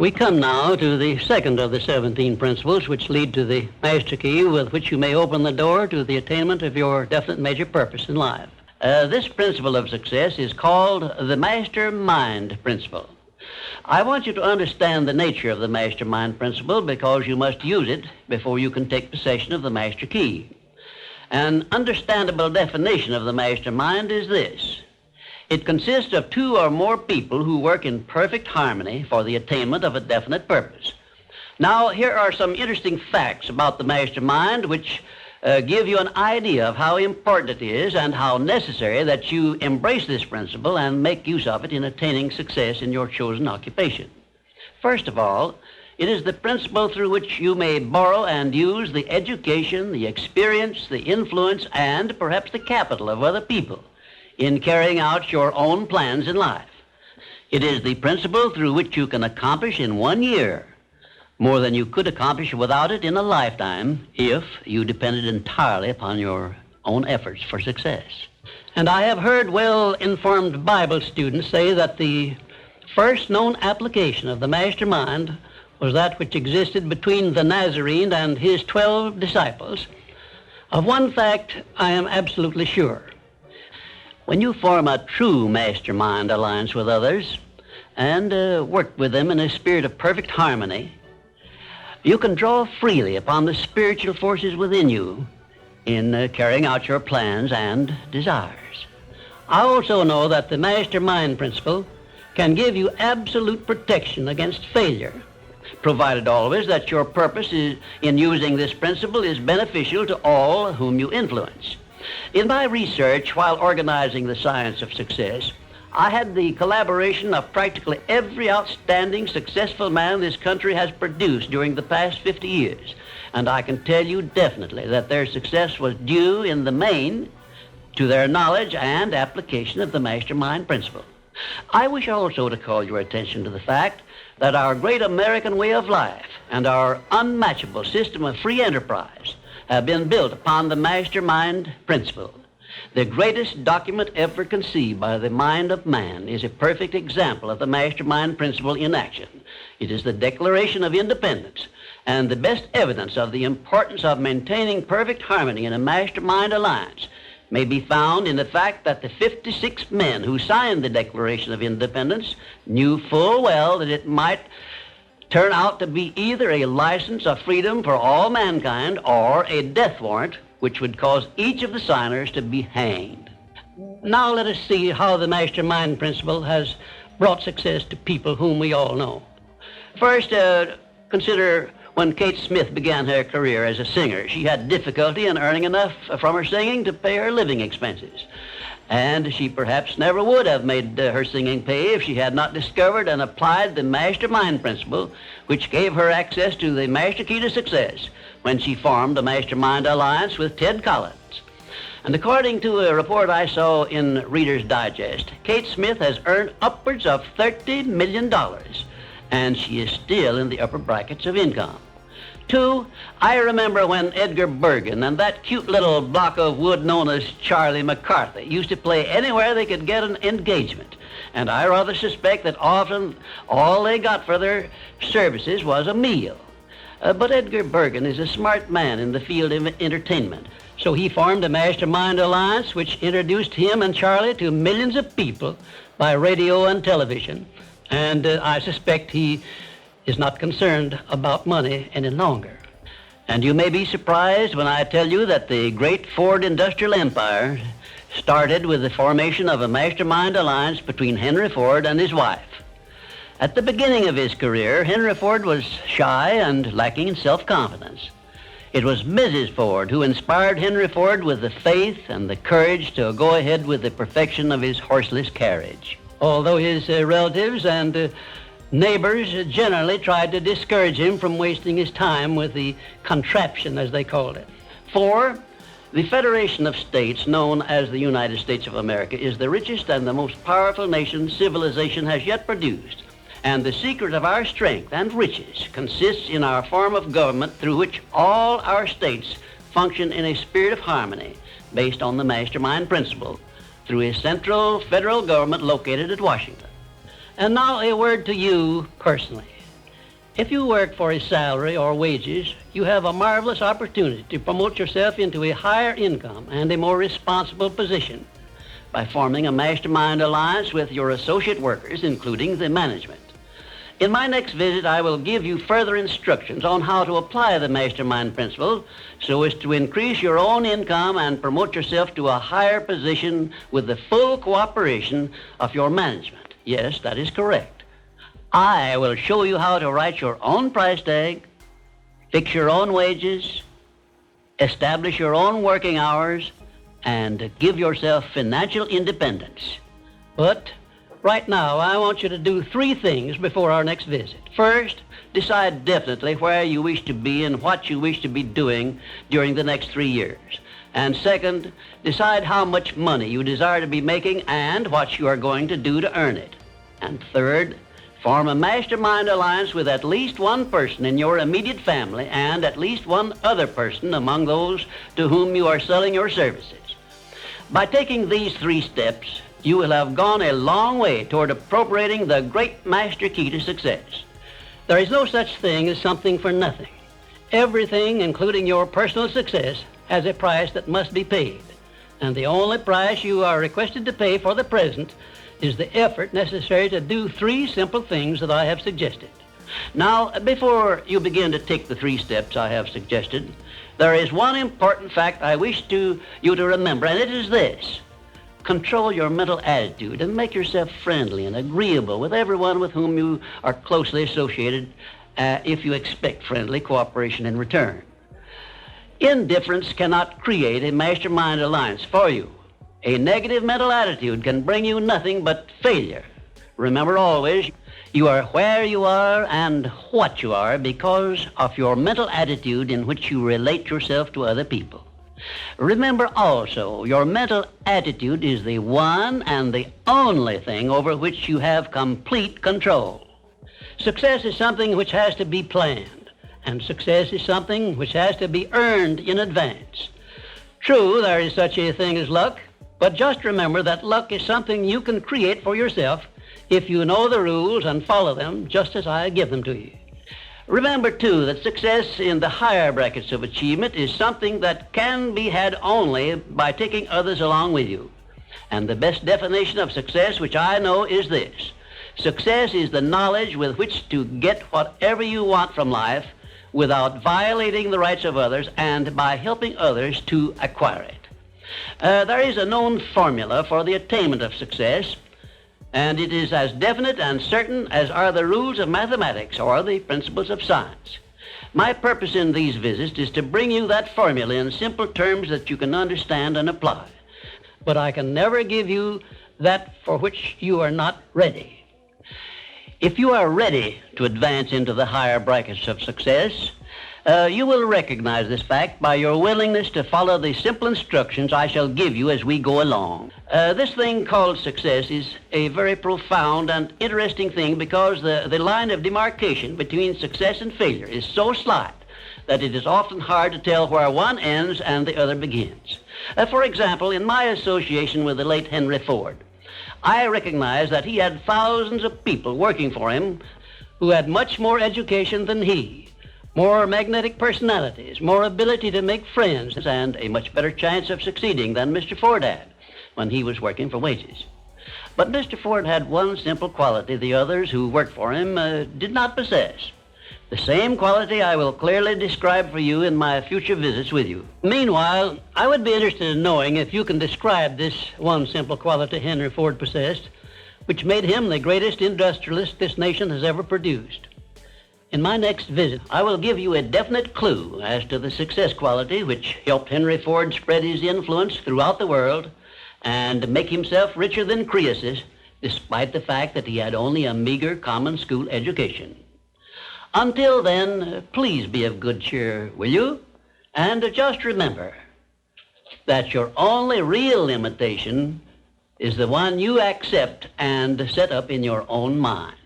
We come now to the second of the 17 principles which lead to the master key with which you may open the door to the attainment of your definite major purpose in life. This principle of success is called the Mastermind principle. I want you to understand the nature of the Mastermind principle because you must use it before you can take possession of the master key. An understandable definition of the Mastermind is this. It consists of two or more people who work in perfect harmony for the attainment of a definite purpose. Now, here are some interesting facts about the Mastermind which give you an idea of how important it is and how necessary that you embrace this principle and make use of it in attaining success in your chosen occupation. First of all, it is the principle through which you may borrow and use the education, the experience, the influence, and perhaps the capital of other people in carrying out your own plans in life. It is the principle through which you can accomplish in 1 year more than you could accomplish without it in a lifetime if you depended entirely upon your own efforts for success. And I have heard well-informed Bible students say that the first known application of the Mastermind was that which existed between the Nazarene and his 12 disciples. Of one fact, I am absolutely sure. When you form a true mastermind alliance with others and work with them in a spirit of perfect harmony, you can draw freely upon the spiritual forces within you in carrying out your plans and desires. I also know that the Mastermind principle can give you absolute protection against failure, provided always that your purpose in using this principle is beneficial to all whom you influence. In my research while organizing the science of success, I had the collaboration of practically every outstanding, successful man this country has produced during the past 50 years. And I can tell you definitely that their success was due in the main to their knowledge and application of the Mastermind principle. I wish also to call your attention to the fact that our great American way of life and our unmatchable system of free enterprise have been built upon the Mastermind principle. The greatest document ever conceived by the mind of man is a perfect example of the Mastermind principle in action. It is the Declaration of Independence, and the best evidence of the importance of maintaining perfect harmony in a Mastermind alliance may be found in the fact that the 56 men who signed the Declaration of Independence knew full well that it might turn out to be either a license of freedom for all mankind or a death warrant which would cause each of the signers to be hanged. Now let us see how the Mastermind principle has brought success to people whom we all know. First, consider when Kate Smith began her career as a singer. She had difficulty in earning enough from her singing to pay her living expenses. And she perhaps never would have made her singing pay if she had not discovered and applied the Mastermind principle, which gave her access to the master key to success when she formed a Mastermind alliance with Ted Collins. And according to a report I saw in Reader's Digest, Kate Smith has earned upwards of $30 million, and she is still in the upper brackets of income. Two, I remember when Edgar Bergen and that cute little block of wood known as Charlie McCarthy used to play anywhere they could get an engagement. And I rather suspect that often all they got for their services was a meal. But Edgar Bergen is a smart man in the field of entertainment. So he formed a Mastermind alliance which introduced him and Charlie to millions of people by radio and television. And I suspect he is not concerned about money any longer. And you may be surprised when I tell you that the great Ford industrial empire started with the formation of a Mastermind alliance between Henry Ford and his wife. At the beginning of his career, Henry Ford was shy and lacking in self-confidence. It was Mrs. Ford who inspired Henry Ford with the faith and the courage to go ahead with the perfection of his horseless carriage. Although his relatives and neighbors generally tried to discourage him from wasting his time with the contraption, as they called it. 4, the Federation of States, known as the United States of America, is the richest and the most powerful nation civilization has yet produced. And the secret of our strength and riches consists in our form of government through which all our states function in a spirit of harmony based on the Mastermind principle through a central federal government located at Washington. And now a word to you personally. If you work for a salary or wages, you have a marvelous opportunity to promote yourself into a higher income and a more responsible position by forming a mastermind alliance with your associate workers, including the management. In my next visit, I will give you further instructions on how to apply the mastermind principle so as to increase your own income and promote yourself to a higher position with the full cooperation of your management. Yes, that is correct. I will show you how to write your own price tag, fix your own wages, establish your own working hours, and give yourself financial independence. But right now, I want you to do 3 things before our next visit. First, decide definitely where you wish to be and what you wish to be doing during the next 3 years. And second, decide how much money you desire to be making and what you are going to do to earn it. And third, form a mastermind alliance with at least one person in your immediate family and at least one other person among those to whom you are selling your services. By taking these 3 steps, you will have gone a long way toward appropriating the great master key to success. There is no such thing as something for nothing. Everything, including your personal success, has a price that must be paid. And the only price you are requested to pay for the present is the effort necessary to do 3 simple things that I have suggested. Now, before you begin to take the 3 steps I have suggested, there is one important fact I wish you to remember, and it is this. Control your mental attitude and make yourself friendly and agreeable with everyone with whom you are closely associated if you expect friendly cooperation in return. Indifference cannot create a mastermind alliance for you. A negative mental attitude can bring you nothing but failure. Remember always, you are where you are and what you are because of your mental attitude in which you relate yourself to other people. Remember also, your mental attitude is the one and the only thing over which you have complete control. Success is something which has to be planned, and success is something which has to be earned in advance. True, there is such a thing as luck, but just remember that luck is something you can create for yourself if you know the rules and follow them just as I give them to you. Remember, too, that success in the higher brackets of achievement is something that can be had only by taking others along with you. And the best definition of success, which I know, is this. Success is the knowledge with which to get whatever you want from life without violating the rights of others and by helping others to acquire it. There is a known formula for the attainment of success, and it is as definite and certain as are the rules of mathematics or the principles of science. My purpose in these visits is to bring you that formula in simple terms that you can understand and apply. But I can never give you that for which you are not ready. If you are ready to advance into the higher brackets of success, you will recognize this fact by your willingness to follow the simple instructions I shall give you as we go along. This thing called success is a very profound and interesting thing because the line of demarcation between success and failure is so slight that it is often hard to tell where one ends and the other begins. For example, in my association with the late Henry Ford, I recognize that he had thousands of people working for him who had much more education than he, more magnetic personalities, more ability to make friends, and a much better chance of succeeding than Mr. Ford had when he was working for wages. But Mr. Ford had one simple quality the others who worked for him did not possess. The same quality I will clearly describe for you in my future visits with you. Meanwhile, I would be interested in knowing if you can describe this one simple quality Henry Ford possessed, which made him the greatest industrialist this nation has ever produced. In my next visit, I will give you a definite clue as to the success quality which helped Henry Ford spread his influence throughout the world and make himself richer than Croesus, despite the fact that he had only a meager common school education. Until then, please be of good cheer, will you? And just remember that your only real limitation is the one you accept and set up in your own mind.